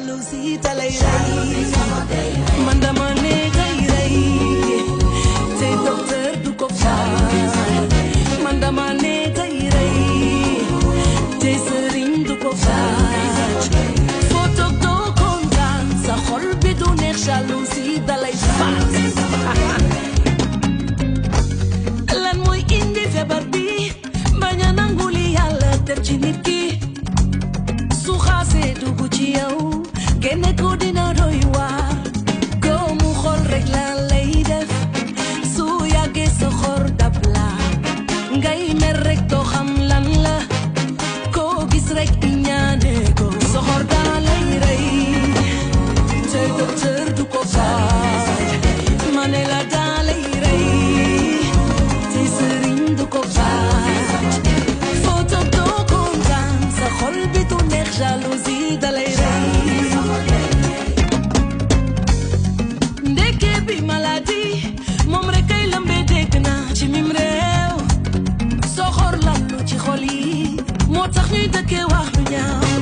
jalousie dalay rey man dama ne kay rey te docteur du ko faj man dama ne kay rey te sëriñ du ko faj foo toog doo kontaan sa xol bi du neex jalousie dalay faat lan mooy indi feebar bi bañ a nangu li Yàlla def ci nit ki su xaasee dugg ci yow génne ko dina doy waar góomu xol rek la lay def su yàggee sa xor dab la ngay mer rek doo xam lan la koo gis rek i ñaane ko sa xor daa lay rey te docteur du ko faj ma ne la daa lay rey te sëriñ du ko faj foo toog doo kontaan sa xol bi du neex jalousie dalay rey ndeke bi maladie moom rek kay lëmbe dégg naa ci mim réew soxor lan lu ci xol yi moo tax ñuy dëkkee wax lu ñaaw